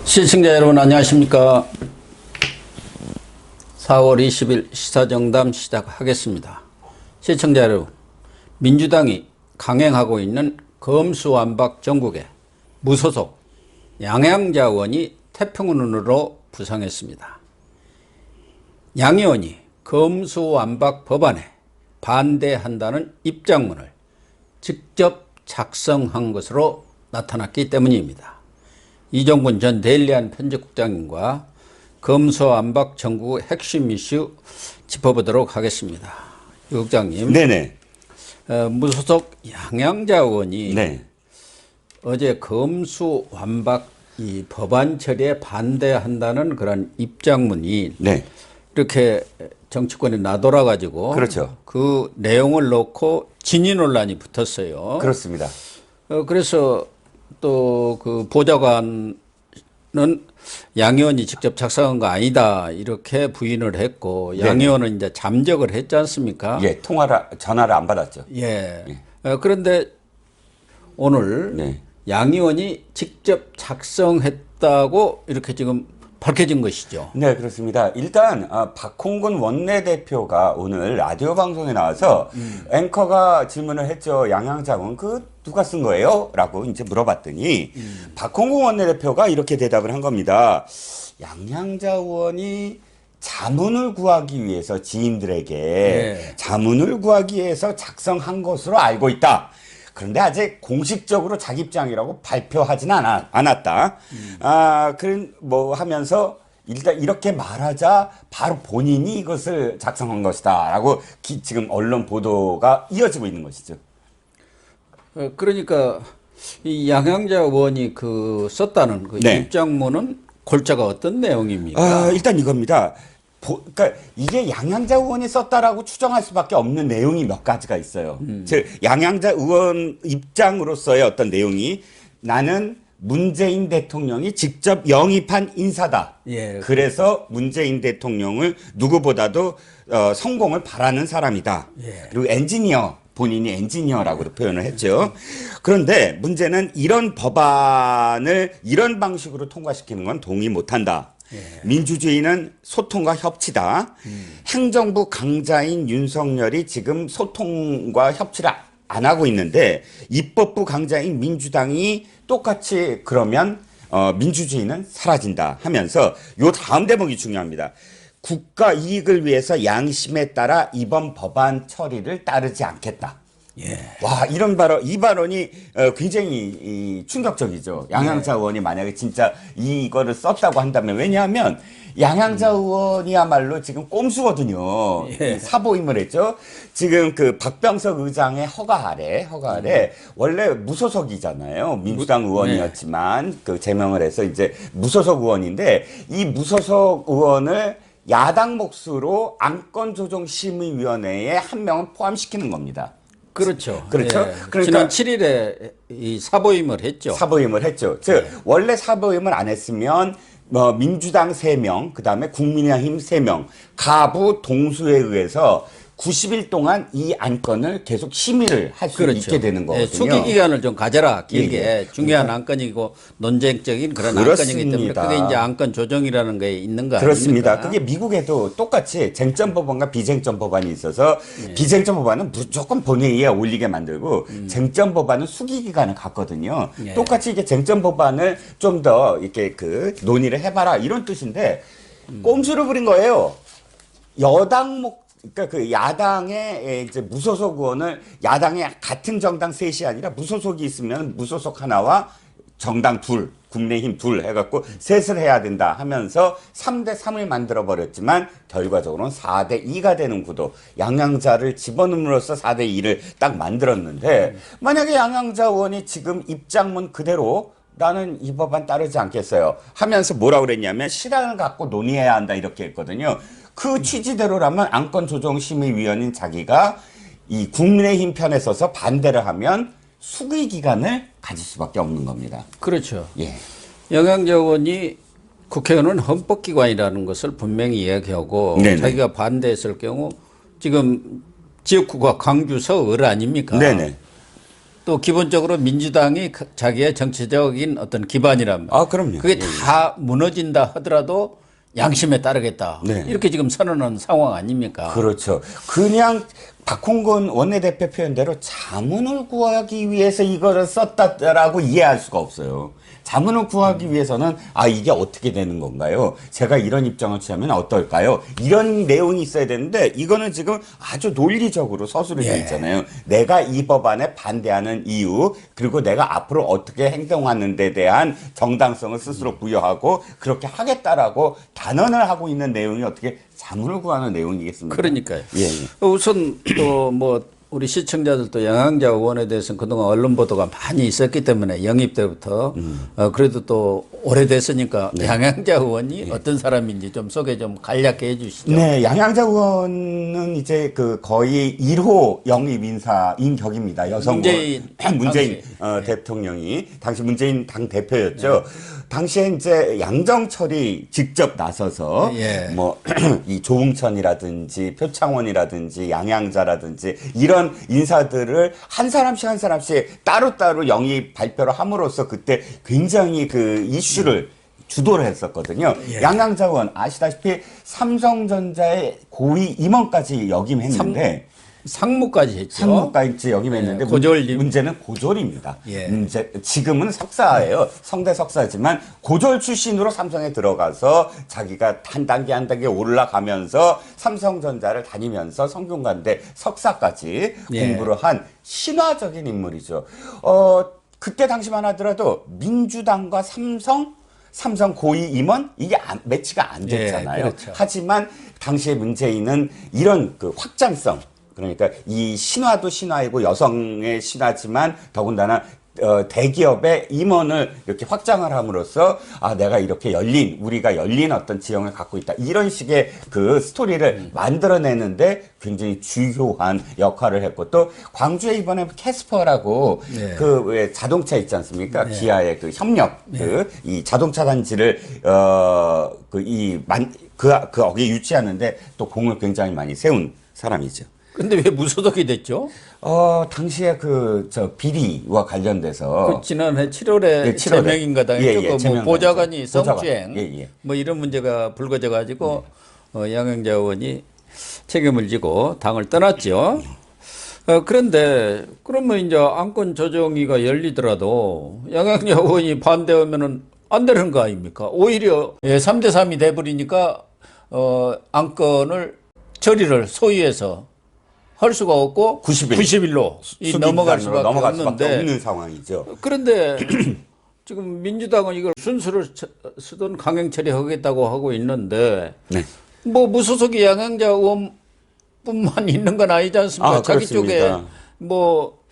시청자 여러분 안녕하십니까. 4월 20일 시사정담 시작하겠습니다. 시청자 여러분, 민주당이 강행하고 있는 검수완박 정국에 무소속 양양자 의원이 태평원으로 부상했습니다. 양 의원이 검수완박 법안에 반대한다는 입장문을 직접 작성한 것으로 나타났기 때문입니다. 이종근 전 데일리안 편집국장님과 검수완박 정국의 핵심 이슈 짚어보도록 하겠습니다. 유 국장님. 네네. 무소속 양양자 의원이 네. 어제 검수완박 이 법안 처리에 반대한다는 그런 입장문이 네. 이렇게 정치권에 나돌아가지고 그렇죠. 그 내용을 놓고 진위 논란이 붙었어요. 그렇습니다. 그래서 또 그 보좌관은 양 의원이 직접 작성한 거 아니다 이렇게 부인을 했고, 양 의원은 이제 잠적을 했지 않습니까? 예, 전화를 안 받았죠. 예. 그런데 오늘 네. 양 의원이 직접 작성했다고 이렇게 지금 밝혀진 것이죠. 네, 그렇습니다. 일단 박홍근 원내대표가 오늘 라디오 방송에 나와서 앵커가 질문을 했죠. 양양자 의원 누가 쓴 거예요? 라고 이제 물어봤더니 박홍근 원내대표가 이렇게 대답을 한 겁니다. 양양자 의원이 자문을 구하기 위해서 지인들에게 네. 자문을 구하기 위해서 작성한 것으로 알고 있다. 그런데 아직 공식적으로 자기 입장이라고 발표하지는 않았다. 하면서 일단 이렇게 말하자 바로 본인이 이것을 작성한 것이다. 라고 지금 언론 보도가 이어지고 있는 것이죠. 그러니까 이 양양자 의원이 썼다는 그 네. 입장문은 골자가 어떤 내용입니까? 일단 이겁니다. 그러니까 이게 양양자 의원이 썼다라고 추정할 수밖에 없는 내용이 몇 가지가 있어요. 즉 양양자 의원 입장으로서의 어떤 내용이 나는 문재인 대통령이 직접 영입한 인사다. 예. 그래서 문재인 대통령을 누구보다도 성공을 바라는 사람이다. 예. 그리고 본인이 엔지니어라고 표현을 했죠. 그런데 문제는 이런 법안을 이런 방식으로 통과시키는 건 동의 못한다. 예. 민주주의는 소통과 협치다. 행정부 강자인 윤석열이 지금 소통과 협치를 안 하고 있는데 입법부 강자인 민주당이 똑같이 그러면 민주주의는 사라진다 하면서 요 다음 대목이 중요합니다. 국가 이익을 위해서 양심에 따라 이번 법안 처리를 따르지 않겠다. 예. 와, 이 발언이 굉장히 충격적이죠. 양양자 의원이 만약에 진짜 이거를 썼다고 한다면, 왜냐하면 양양자 의원이야말로 지금 꼼수거든요. 예. 사보임을 했죠. 지금 박병석 의장의 허가 아래 원래 무소속이잖아요. 민주당 의원이었지만 제명을 해서 이제 무소속 의원인데, 이 무소속 의원을 야당 몫으로 안건조정심의위원회에 한 명을 포함시키는 겁니다. 그렇죠. 그렇죠. 예. 그러니까 지난 7일에 이 사보임을 했죠. 사보임을 했죠. 즉 원래 사보임을 안 했으면 민주당 3명, 그다음에 국민의힘 3명, 가부 동수에 의해서 90일 동안 이 안건을 계속 심의를 할 수 그렇죠. 있게 되는 거거든요. 수기 기간을 좀 가져라. 길게. 예. 중요한 안건이고 논쟁적인 그런 그렇습니다. 안건이기 때문에 그게 이제 안건 조정이라는 게 있는 거 그렇습니다. 아닙니까? 그게 미국에도 똑같이 쟁점 법안과 비쟁점 법안이 있어서 비쟁점 법안은 무조건 본회의에 올리게 만들고 쟁점 법안은 수기 기간을 갖거든요. 똑같이 이게 쟁점 법안을 좀 더 이렇게 논의를 해봐라 이런 뜻인데 꼼수를 부린 거예요. 그러니까 야당의 이제 무소속 의원을 야당의 같은 정당 셋이 아니라 무소속이 있으면 무소속 하나와 정당 둘, 국민의힘 둘 해갖고 셋을 해야 된다 하면서 3대 3을 만들어버렸지만 결과적으로는 4대 2가 되는 구도. 양양자를 집어넣음으로써 4대 2를 딱 만들었는데 만약에 양양자 의원이 지금 입장문 그대로 나는 이 법안 따르지 않겠어요 하면서 뭐라고 그랬냐면 시간을 갖고 논의해야 한다 이렇게 했거든요. 그 취지대로라면 안건조정심의위원인 자기가 이 국민의힘 편에 서서 반대를 하면 수기 기간을 가질 수밖에 없는 겁니다. 그렇죠. 예. 양양자 의원이 국회의원은 헌법기관이라는 것을 분명히 이야기하고 네네. 자기가 반대했을 경우 지금 지역구가 광주 서울 아닙니까? 네네. 또 기본적으로 민주당이 자기의 정치적인 어떤 기반이랍니다. 아, 그럼요. 그게 다 무너진다 하더라도 양심에 따르겠다. 네. 이렇게 지금 선언한 상황 아닙니까? 그렇죠. 그냥 박홍근 원내대표 표현대로 자문을 구하기 위해서 이거를 썼다라고 이해할 수가 없어요. 자문을 구하기 위해서는 아 이게 어떻게 되는 건가요? 제가 이런 입장을 취하면 어떨까요? 이런 내용이 있어야 되는데 이거는 지금 아주 논리적으로 서술이 되어 있잖아요. 내가 이 법안에 반대하는 이유 그리고 내가 앞으로 어떻게 행동하는 데 대한 정당성을 스스로 부여하고 그렇게 하겠다라고 단언을 하고 있는 내용이 어떻게 자문을 구하는 내용이겠습니까? 그러니까요. 예, 예. 우선 또 뭐 우리 시청자들도 양양자 의원에 대해서는 그동안 언론 보도가 많이 있었기 때문에 영입 때부터 그래도 또 오래됐으니까 양양자 의원이 어떤 사람인지 좀 소개 좀 간략히 해주시죠. 네, 양양자 의원은 이제 그 거의 1호 영입 인사인 격입니다. 여성 문재인 대통령이 당시 문재인 당 대표였죠. 당시에 이제 양정철이 직접 나서서 뭐 이 조응천이라든지 표창원이라든지 양양자라든지 이런 인사들을 한 사람씩 한 사람씩 따로따로 영입 발표를 함으로써 그때 굉장히 그 이슈를 주도를 했었거든요. 양양자 의원 아시다시피 삼성전자의 고위 임원까지 역임했는데 상무까지 했죠. 상무까지 역임했는데 문제는 고졸입니다. 지금은 석사예요. 성대 석사지만 고졸 출신으로 삼성에 들어가서 자기가 한 단계 한 단계 올라가면서 삼성전자를 다니면서 성균관대 석사까지 공부를 한 신화적인 인물이죠. 그때 당시만 하더라도 민주당과 삼성 고위 임원 이게 매치가 안 됐잖아요. 그렇죠. 하지만 당시에 문재인은 이런 그 확장성 그러니까 이 신화도 신화이고 여성의 신화지만 더군다나 대기업의 임원을 이렇게 확장을 함으로써 아 내가 이렇게 우리가 열린 어떤 지형을 갖고 있다 이런 식의 그 스토리를 만들어내는데 굉장히 주요한 역할을 했고 또 광주에 이번에 캐스퍼라고 그 왜 자동차 있지 않습니까? 기아의 그 협력 그 이 자동차 단지를 거기 유치하는데 또 공을 굉장히 많이 세운 사람이죠. 근데 왜 무소속이 됐죠? 당시에 비리와 관련돼서. 지난해 7월에 제명인가 당했죠. 뭐 보좌관이 성추행. 뭐 이런 문제가 불거져가지고, 양양자 의원이 책임을 지고 당을 떠났죠. 그런데, 그러면 이제 안건 조정위가 열리더라도 양양자 의원이 반대하면은 안 되는 거 아닙니까? 오히려 3대3이 돼버리니까, 안건을 처리를 소위해서 할 수가 없고 90일로 넘어갈 수밖에 없는 상황이죠. 그런데 지금 민주당은 이걸 순수를 쓰던 강행 처리하겠다고 하고 있는데 뭐 무소속이 양양자 의원뿐만 있는 건 아니지 않습니까? 자기 쪽에 뭐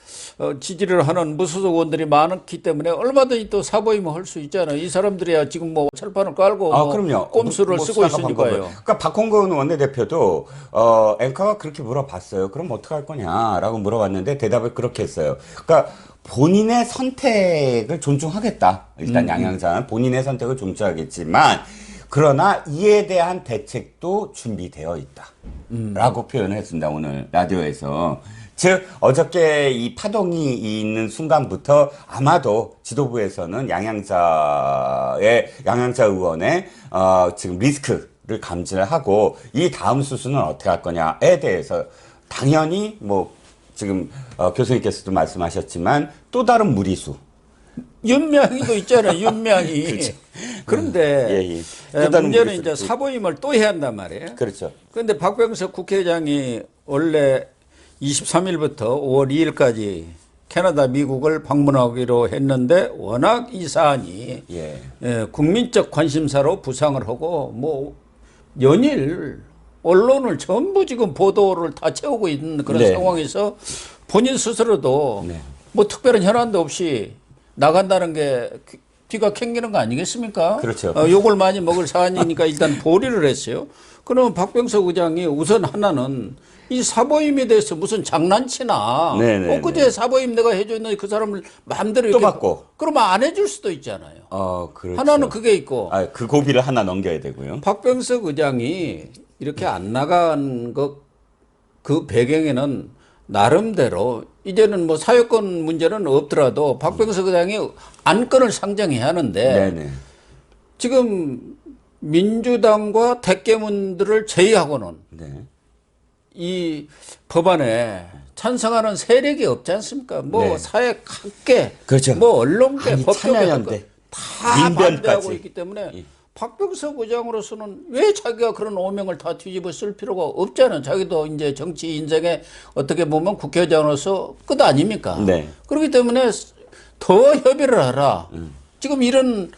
지지를 하는 무소속 의원들이 많기 때문에 얼마든지 또 사보임을 할 수 있잖아요. 이 사람들이야 지금 뭐 철판을 깔고 그럼요. 꼼수를 쓰고 있으니까요. 그러니까 박홍근 원내대표도 앵커가 그렇게 물어봤어요. 그럼 어떡할 거냐라고 물어봤는데 대답을 그렇게 했어요. 그러니까 본인의 선택을 존중하겠다. 일단 양양자는 본인의 선택을 존중하겠지만 그러나 이에 대한 대책도 준비되어 있다. 라고 표현을 했습니다. 오늘 라디오에서. 즉 어저께 이 파동이 있는 순간부터 아마도 지도부에서는 양양자 의원의 지금 리스크를 감지를 하고 이 다음 수순은 어떻게 할 거냐에 대해서 당연히 뭐 지금 교수님께서도 말씀하셨지만 또 다른 무리수 윤명희도 있잖아요. 윤명희. 그렇죠. 그런데 문제는 이제 사보임을 또 해야 한단 말이에요. 그렇죠. 그런데 박병석 국회의장이 원래 23일부터 5월 2일까지 캐나다, 미국을 방문하기로 했는데 워낙 이 사안이 국민적 관심사로 부상을 하고 뭐 연일 언론을 전부 지금 보도를 다 채우고 있는 그런 상황에서 본인 스스로도 뭐 특별한 현안도 없이 나간다는 게 뒤가 캥기는 거 아니겠습니까? 그렇죠. 욕을 많이 먹을 사안이니까 일단 보류를 했어요. 그러면 박병석 의장이 우선 하나는 이 사보임에 대해서 무슨 장난치나 엊그제 사보임 내가 해줬는데 그 사람을 마음대로 또 받고 그러면 안 해줄 수도 있잖아요. 그렇죠. 하나는 그게 있고 그 고비를 하나 넘겨야 되고요. 박병석 의장이 이렇게 안 나간 그 배경에는 나름대로 이제는 뭐 사회권 문제는 없더라도 박병석 의장이 안건을 상정해야 하는데 네네. 지금 민주당과 대깨문들을 제외하고는 네. 이 법안에 찬성하는 세력이 없지 않습니까? 뭐 네. 사회 각계, 그렇죠. 뭐 언론계, 아니, 법조계 참여연대, 다 민변까지. 반대하고 있기 때문에 예. 박병석 의장으로서는 왜 자기가 그런 오명을 다 뒤집어 쓸 필요가 없잖아요. 자기도 이제 정치 인생에 어떻게 보면 국회의장으로서 끝 아닙니까? 네. 그렇기 때문에 더 협의를 하라. 지금 이런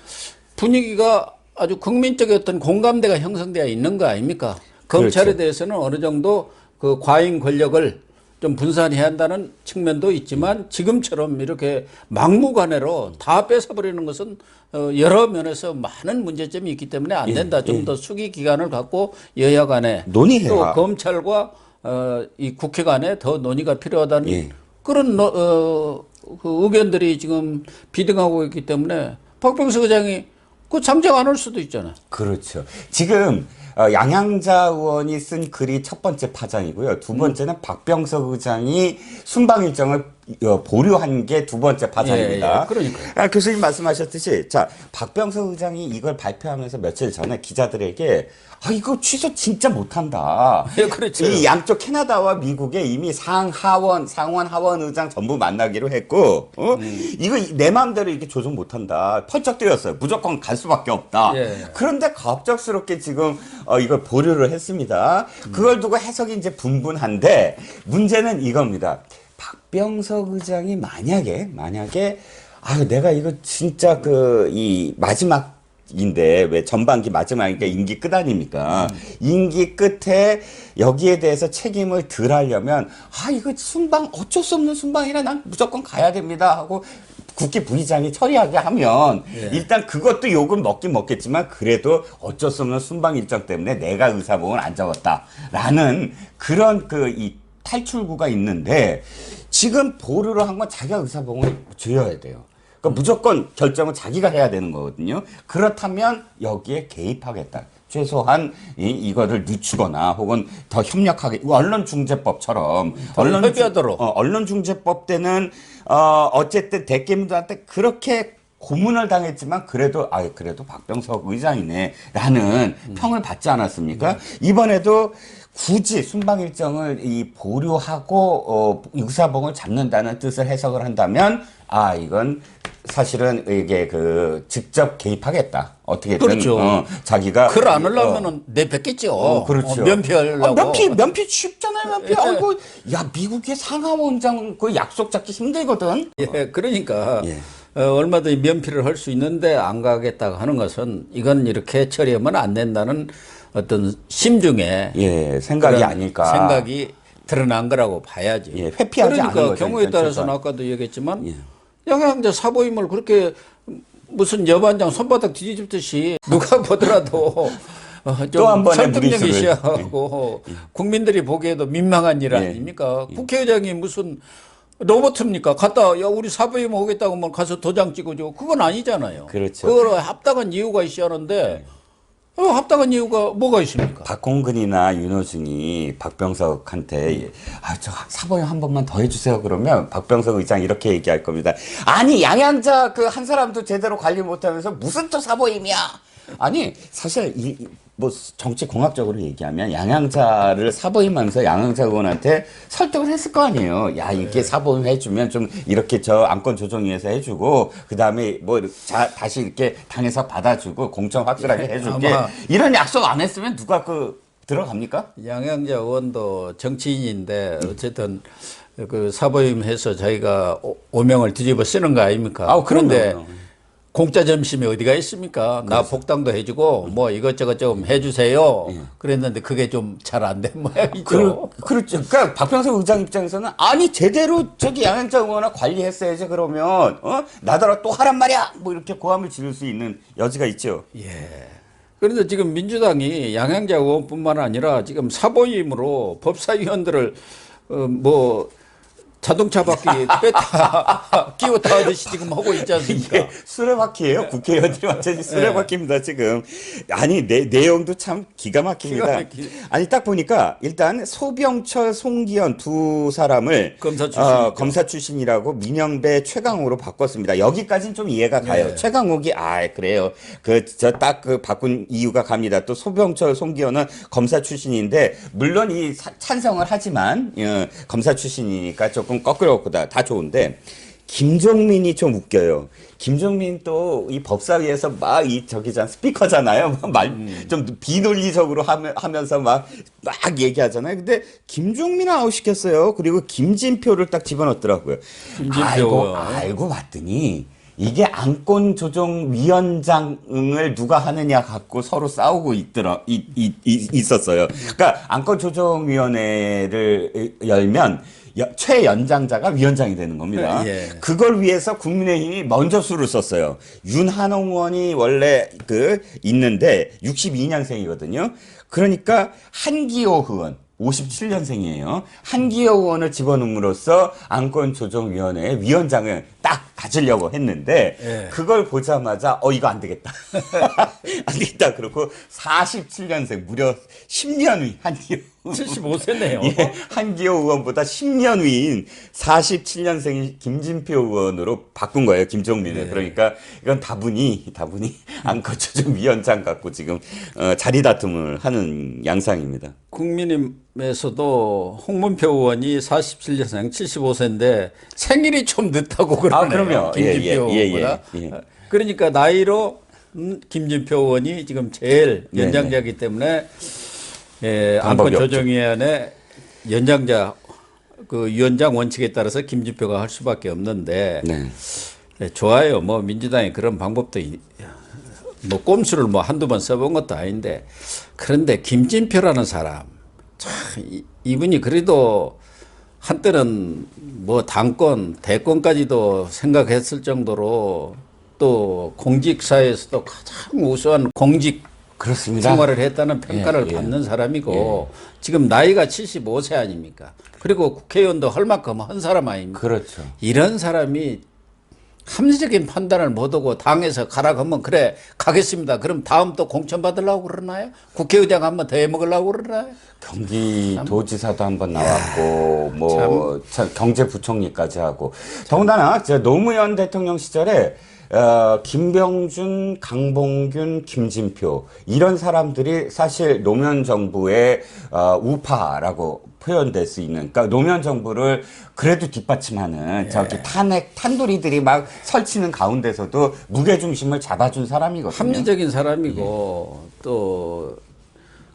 분위기가 아주 국민적인 어떤 공감대가 형성되어 있는 거 아닙니까? 검찰에 그렇죠. 대해서는 어느 정도 그 과잉 권력을 좀 분산해야 한다는 측면도 있지만 지금처럼 이렇게 막무가내로 다 뺏어버리는 것은 여러 면에서 많은 문제점이 있기 때문에 안 된다. 좀 더 수기 기간을 갖고 여야 간에 논의해야. 또 검찰과 이 국회 간에 더 논의가 필요하다는 예. 그런 그 의견들이 지금 비등하고 있기 때문에 박병석 의장이 그 장장 안 할 수도 있잖아요. 그렇죠. 지금 양양자 의원이 쓴 글이 첫 번째 파장이고요. 두 번째는 박병석 의장이 순방 일정을 보류한 게 두 번째 파장입니다. 예, 그러니까요. 교수님 말씀하셨듯이 자 박병석 의장이 이걸 발표하면서 며칠 전에 기자들에게 이거 취소 진짜 못한다. 예, 그렇죠. 이 양쪽 캐나다와 미국에 이미 상원, 하원 의장 전부 만나기로 했고, 이거 내 마음대로 이렇게 조정 못한다. 펄쩍 뛰었어요. 무조건 갈 수밖에 없다. 예. 그런데 갑작스럽게 지금 이걸 보류를 했습니다. 그걸 두고 해석이 이제 분분한데 문제는 이겁니다. 박병석 의장이 만약에 내가 이거 진짜 이 마지막인데 왜 전반기 마지막이니까 임기 끝 아닙니까? 임기 끝에 여기에 대해서 책임을 덜 하려면 이거 순방 어쩔 수 없는 순방이라 난 무조건 가야 됩니다 하고 국회 부의장이 처리하게 하면 일단 그것도 욕은 먹긴 먹겠지만 그래도 어쩔 수 없는 순방 일정 때문에 내가 의사봉을 안 잡았다라는 그런 이 탈출구가 있는데 지금 보류를 한 건 자기가 의사봉을 줘야 돼요. 그러니까 무조건 결정은 자기가 해야 되는 거거든요. 그렇다면 여기에 개입하겠다. 최소한 이거를 늦추거나 혹은 더 협력하게 언론중재법처럼 협의하도록. 언론중재법 때는 어쨌든 대깨문들한테 그렇게 고문을 당했지만 그래도 박병석 의장이네라는 평을 받지 않았습니까? 이번에도 굳이 순방 일정을 보류하고 의사봉을 잡는다는 뜻을 해석을 한다면 이건 사실은 이게 직접 개입하겠다. 어떻게든 그렇죠. 자기가 글 안 하려면은 내뱉겠죠. 그렇죠. 면피하려고. 면피 쉽잖아요. 면피. 아이고 미국의 상하원장 그 약속 잡기 힘들거든. 예, 그러니까 예. 얼마든지 면피를 할 수 있는데 안 가겠다고 하는 것은 이건 이렇게 처리하면 안 된다는 어떤 심중에 생각이 그런 아닐까. 생각이 드러난 거라고 봐야죠. 회피하지 않은 그러니까 거죠. 경우에 따라서는 아까도 얘기했지만 양양자 사보임을 그렇게 무슨 여반장 손바닥 뒤집듯이 누가 보더라도 또 한 좀 번의 설득력이 무리수를. 있어야 하고 국민들이 보기에도 민망한 일 아닙니까? 국회의장이 무슨 로봇입니까? 우리 사보임 오겠다고 하면 가서 도장 찍어줘. 그건 아니잖아요. 그렇죠. 그걸 합당한 이유가 있어야 하는데 합당한 이유가 뭐가 있습니까? 박홍근이나 윤호중이 박병석한테 저 사보임 한 번만 더 해주세요 그러면 박병석 의장 이렇게 얘기할 겁니다. 아니 양양자 한 사람도 제대로 관리 못하면서 무슨 또 사보임이야. 아니 사실 뭐 정치 공학적으로 얘기하면 양양자를 사보임하면서 양양자 의원한테 설득을 했을 거 아니에요. 이게 사보임 해주면 좀 이렇게 안건 조정위에서 해주고 그 다음에 뭐 다시 이렇게 당에서 받아주고 공천 확실하게 해줄게. 이런 약속 안 했으면 누가 들어갑니까? 양양자 의원도 정치인인데 어쨌든 사보임해서 자기가 오명을 뒤집어 쓰는 거 아닙니까? 그런데 공짜 점심이 어디가 있습니까? 나 복당도 해주고 뭐 이것저것 좀 해주세요. 그랬는데 그게 좀 잘 안 된 모양이죠. 그렇죠. 그러니까 박병석 의장 입장에서는 제대로 양양자 의원을 관리했어야지 그러면 나더러 또 하란 말이야. 뭐 이렇게 고함을 지를 수 있는 여지가 있죠. 예. 그런데 지금 민주당이 양양자 의원뿐만 아니라 지금 사보임으로 법사위원들을 자동차 바퀴 뺐다 끼웠다 하듯이 지금 하고 있지 않습니까? 이게 수레바퀴예요. 국회의원들이 완전히 수레바퀴입니다. 지금. 아니 내용도 참 기가 막힙니다. 아니 딱 보니까 일단 소병철, 송기현 두 사람을 검사 출신이라고 민영배 최강욱으로 바꿨습니다. 여기까지는 좀 이해가 가요. 네. 최강욱이 그래요. 저 딱 그 바꾼 이유가 갑니다. 또 소병철, 송기현은 검사 출신인데 물론 이 찬성을 하지만 검사 출신이니까 조금 거꾸로다 다 좋은데 김종민이 좀 웃겨요. 김종민 또 이 법사위에서 막 이 저기잖아 스피커잖아요. 말 좀 비논리적으로 하면서 막 얘기하잖아요. 근데 김종민을 아웃시켰어요. 그리고 김진표를 딱 집어넣더라고요. 김진표 알고 봤더니 이게 안건조정위원장을 누가 하느냐 갖고 서로 싸우고 있었어요. 그러니까 안건조정위원회를 열면 최연장자가 위원장이 되는 겁니다. 예. 그걸 위해서 국민의힘이 먼저 수를 썼어요. 윤한홍 의원이 원래 있는데 62년생이거든요. 그러니까 한기호 의원 57년생이에요. 한기호 의원을 집어넣음으로써 안건조정위원회 위원장을 딱 가지려고 했는데 예. 그걸 보자마자 이거 안 되겠다. 안 되겠다. 그러고 47년생 무려 10년 위 한기호 75세네요. 예, 한기호 의원보다 10년 위인 47년생 김진표 의원으로 바꾼 거예요. 김종민을. 네. 그러니까 이건 다분히 안건조정위원장 갖고 지금 자리 다툼을 하는 양상입니다. 국민의힘에서도 홍문표 의원이 47년생 75세인데 생일이 좀 늦다고 그러네요. 그럼요. 김진표 의원보다. 그러니까 나이로 김진표 의원이 지금 제일 연장자이기 때문에 안건조정위원회 연장자 그 위원장 원칙에 따라서 김진표가 할 수밖에 없는데 좋아요. 뭐 민주당이 그런 방법도 뭐 꼼수를 뭐 한두 번 써본 것도 아닌데 그런데 김진표라는 사람 참 이분이 그래도 한때는 뭐 당권 대권까지도 생각했을 정도로 또 공직사회에서도 가장 우수한 공직 그렇습니다. 생활을 했다는 평가를 받는 사람이고 지금 나이가 75세 아닙니까? 그리고 국회의원도 할 만큼 한 사람 아닙니까? 그렇죠. 이런 사람이 합리적인 판단을 못하고 당에서 가라고 하면 그래 가겠습니다. 그럼 다음 또 공천 받으려고 그러나요? 국회의장 한번 더 해먹으려고 그러나요? 경기도지사도 한번 나왔고 뭐 경제부총리까지 하고 더군다나 노무현 대통령 시절에 김병준, 강봉균, 김진표 이런 사람들이 사실 노무현 정부의 우파라고 표현될 수 있는, 그러니까 노무현 정부를 그래도 뒷받침하는 저기 탄두리들이 막 설치는 가운데서도 무게 중심을 잡아준 사람이거든요. 합리적인 사람이고 또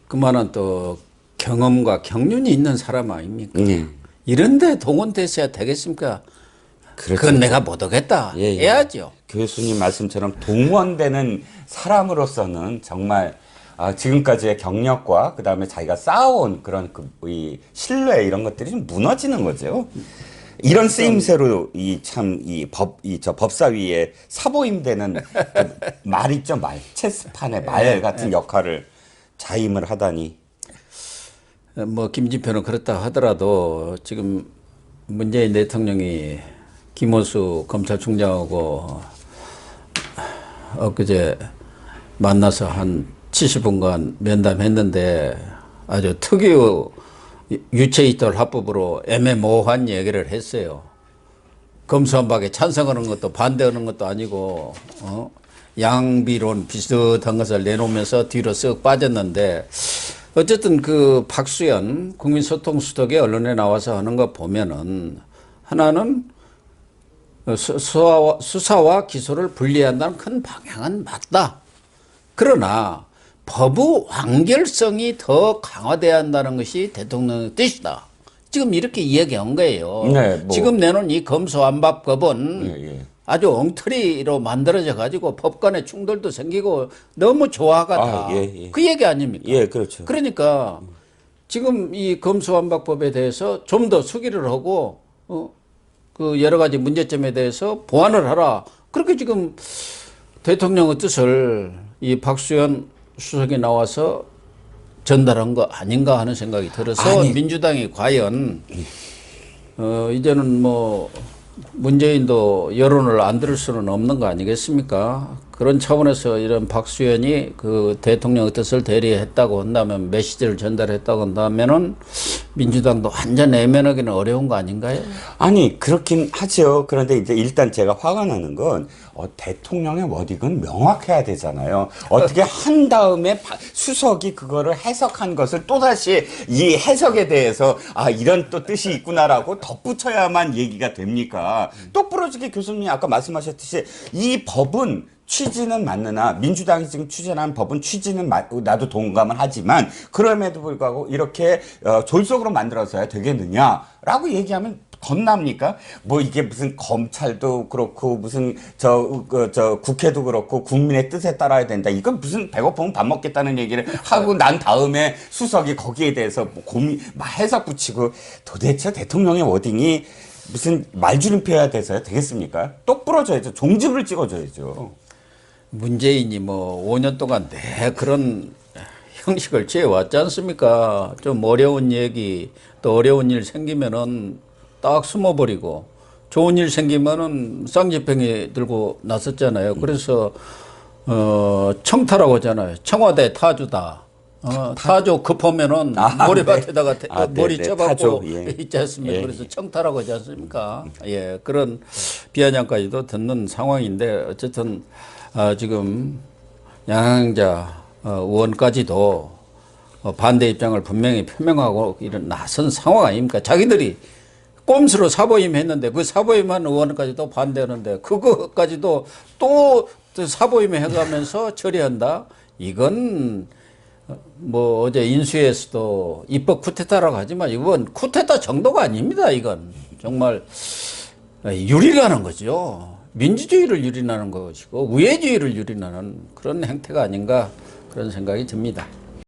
그만한 또 경험과 경륜이 있는 사람 아닙니까? 이런데 동원됐어야 되겠습니까? 그렇죠. 그건 내가 못 하겠다 해야죠. 교수님 말씀처럼 동원되는 사람으로서는 정말 지금까지의 경력과 그다음에 자기가 쌓아온 그런 이 신뢰 이런 것들이 좀 무너지는 거죠. 이런 쓰임새로 저 법사위에 사보임되는 말 있죠, 말. 체스판의 말 같은 역할을 자임을 하다니. 뭐 김진표는 그렇다 하더라도 지금 문재인 대통령이 김호수 검찰총장하고 엊그제 만나서 한 70분간 면담했는데 아주 특유의 유체이탈 합법으로 애매모호한 얘기를 했어요. 검수완박에 찬성하는 것도 반대하는 것도 아니고 양비론 비슷한 것을 내놓으면서 뒤로 쓱 빠졌는데 어쨌든 그 박수현 국민소통수석이 언론에 나와서 하는 거 보면은 하나는 수사와 기소를 분리한다는 큰 방향은 맞다. 그러나 법의 완결성이 더 강화돼야 한다는 것이 대통령의 뜻이다. 지금 이렇게 이야기한 거예요. 지금 내놓은 이 검수완박법은 아주 엉터리로 만들어져 가지고 법 간의 충돌도 생기고 너무 조화가 그 얘기 아닙니까? 그렇죠. 그러니까 지금 이 검수완박법에 대해서 좀 더 수기를 하고 그 여러 가지 문제점에 대해서 보완을 하라. 그렇게 지금 대통령의 뜻을 이 박수현 수석이 나와서 전달한 거 아닌가 하는 생각이 들어서 민주당이 과연 이제는 뭐 문재인도 여론을 안 들을 수는 없는 거 아니겠습니까? 그런 차원에서 이런 박수현이 그 대통령의 뜻을 대리했다고 한다면, 메시지를 전달했다고 한다면은 민주당도 완전 내면하기는 어려운 거 아닌가요? 아니 그렇긴 하죠. 그런데 이제 일단 제가 화가 나는 건 대통령의 워딩은 명확해야 되잖아요. 어떻게 한 다음에 수석이 그거를 해석한 것을 또다시 이 해석에 대해서 이런 또 뜻이 있구나라고 덧붙여야만 얘기가 됩니까? 똑부러지게 교수님이 아까 말씀하셨듯이 이 법은 취지는 맞느나, 민주당이 지금 추진한 법은 취지는 나도 동감을 하지만 그럼에도 불구하고 이렇게 졸속으로 만들어서야 되겠느냐라고 얘기하면 겁납니까? 뭐 이게 무슨 검찰도 그렇고 무슨 국회도 그렇고 국민의 뜻에 따라야 된다. 이건 무슨 배고프면 밥 먹겠다는 얘기를 하고 난 다음에 수석이 거기에 대해서 뭐 해석 붙이고, 도대체 대통령의 워딩이 무슨 말줄임표야 돼서야 되겠습니까? 똑부러져야죠. 종집을 찍어줘야죠. 문재인이 뭐 5년 동안 그런 형식을 취해왔지 않습니까? 좀 어려운 얘기, 또 어려운 일 생기면은 딱 숨어버리고, 좋은 일 생기면은 쌍지팽이 들고 나섰잖아요. 그래서 청타라고 하잖아요. 청와대 타주다. 타조 급하면은 머리밭에다가 머리 네네, 쳐박고 타조, 예. 있지 않습니까? 예. 그래서 청타라고 하지 않습니까? 예, 그런 비아냥까지도 듣는 상황인데, 어쨌든 지금 양양자 의원까지도 반대 입장을 분명히 표명하고 이런 나선 상황 아닙니까? 자기들이 꼼수로 사보임 했는데 그 사보임한 의원까지도 반대하는데 그거까지도 또 사보임 해가면서 처리한다? 이건 뭐 어제 인수위에서도 입법 쿠데타라고 하지만 이건 쿠데타 정도가 아닙니다. 이건 정말 유린하는 거죠. 민주주의를 유린하는 것이고 우회주의를 유린하는 그런 행태가 아닌가, 그런 생각이 듭니다.